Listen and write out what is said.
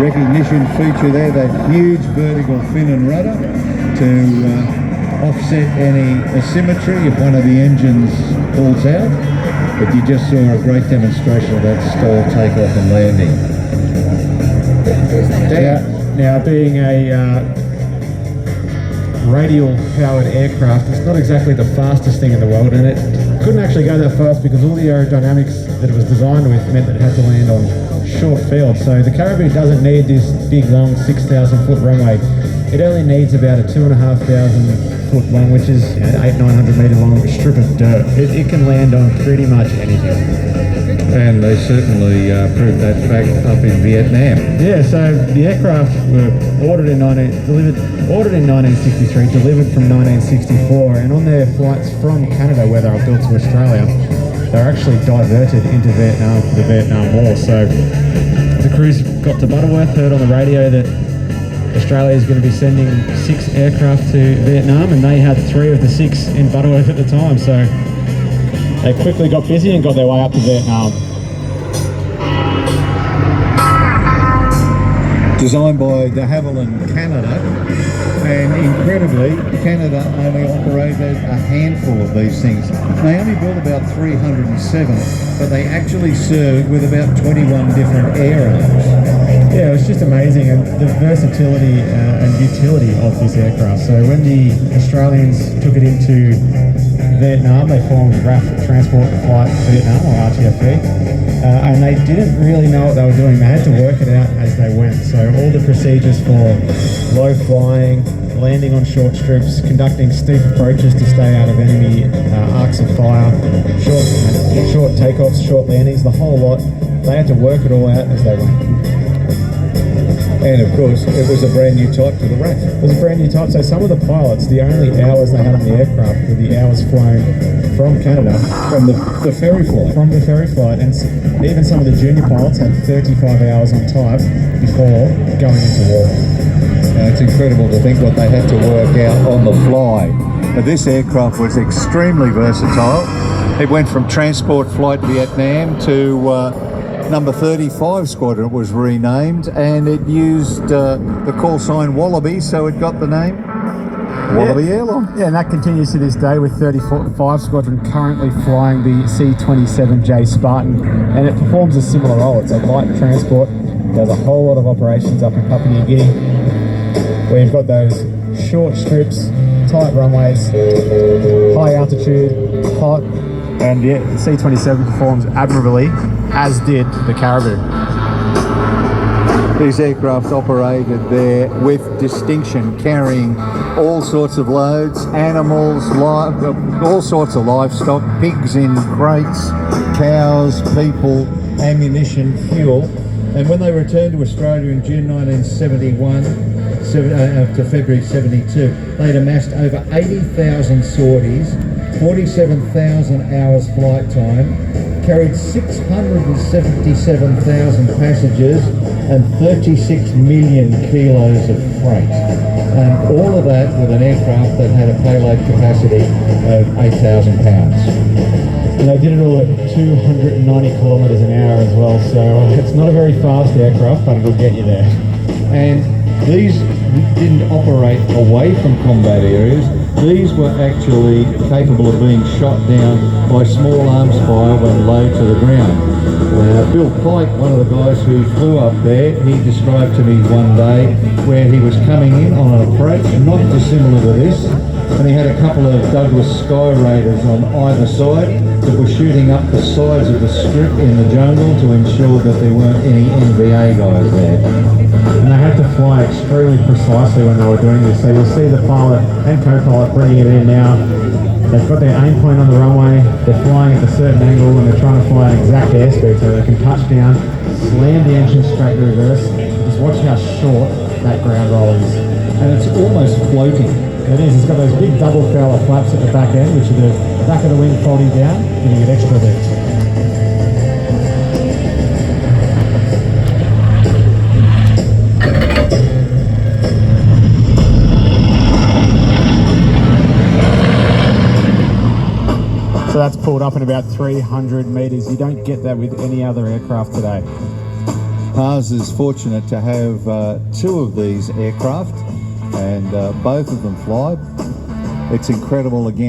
recognition feature there, that huge vertical fin and rudder to offset any asymmetry if one of the engines pulls out. But you just saw a great demonstration of that stall takeoff and landing. Now being a radial powered aircraft, it's not exactly the fastest thing in the world, and it couldn't actually go that fast because all the aerodynamics that it was designed with meant that it had to land on short fields. So the Caribou doesn't need this big long 6,000 foot runway. It only needs about a 2,500 foot long, which is 800-900 meter long strip of dirt. It can land on pretty much anything. And they certainly proved that fact up in Vietnam. Yeah, so the aircraft were ordered in 1963, delivered from 1964, and on their flights from Canada, where they were built to Australia, they were actually diverted into Vietnam for the Vietnam War. So the crews got to Butterworth, heard on the radio that Australia is going to be sending 6 aircraft to Vietnam, and they had 3 of the 6 in Butterworth at the time. So they quickly got busy and got their way up to Vietnam. Designed by de Havilland, Canada, and incredibly, Canada only operated a handful of these things. They only built about 307, but they actually served with about 21 different airlines. Yeah, it was just amazing, and the versatility and utility of this aircraft. So when the Australians took it into Vietnam, they formed RAF Transport Flight Vietnam, or RTFV, and they didn't really know what they were doing. They had to work it out as they went. So all the procedures for low flying, landing on short strips, conducting steep approaches to stay out of enemy arcs of fire, short takeoffs, short landings, the whole lot, they had to work it all out as they went. And of course, it was a brand new type to the RAF. It was a brand new type, so some of the pilots, the only hours they had on the aircraft were the hours flown from Canada. From the ferry flight. From the ferry flight, and even some of the junior pilots had 35 hours on type before going into war. It's incredible to think what they had to work out on the fly. But this aircraft was extremely versatile. It went from Transport Flight Vietnam to Number 35 Squadron. It was renamed, and it used the call sign Wallaby, so it got the name Wallaby Airline. Yeah, and that continues to this day with 35 Squadron currently flying the C-27J Spartan, and it performs a similar role. It's a light transport, does a whole lot of operations up in Papua New Guinea, where you've got those short strips, tight runways, high altitude, hot, and yeah, the C-27 performs admirably, as did the Caribou. These aircraft operated there with distinction, carrying all sorts of loads, animals, all sorts of livestock, pigs in crates, cows, people, ammunition, fuel. And when they returned to Australia in June 1971 to February 72, they'd amassed over 80,000 sorties, 47,000 hours flight time, carried 677,000 passengers and 36 million kilos of freight. And all of that with an aircraft that had a payload capacity of 8,000 pounds. And they did it all at 290 kilometres an hour as well, so it's not a very fast aircraft, but it'll get you there. And these didn't operate away from combat areas. These were actually capable of being shot down by small arms fire when low to the ground. Bill Pike, one of the guys who flew up there, he described to me one day where he was coming in on an approach not dissimilar to this, and he had a couple of Douglas Sky Raiders on either side that were shooting up the sides of the strip in the jungle to ensure that there weren't any NVA guys there. And they had to fly extremely precisely when they were doing this. So you'll see the pilot and co-pilot bringing it in now. They've got their aim point on the runway, they're flying at a certain angle, and they're trying to fly an exact airspeed so they can touch down, slam the engine straight to reverse. Just watch how short that ground roll is. And it's almost floating. It is. It's got those big double fowler flaps at the back end, which are the back of the wing folding down, giving it extra lift. So that's pulled up in about 300 metres. You don't get that with any other aircraft today. Haas is fortunate to have two of these aircraft, and both of them fly. It's incredible again.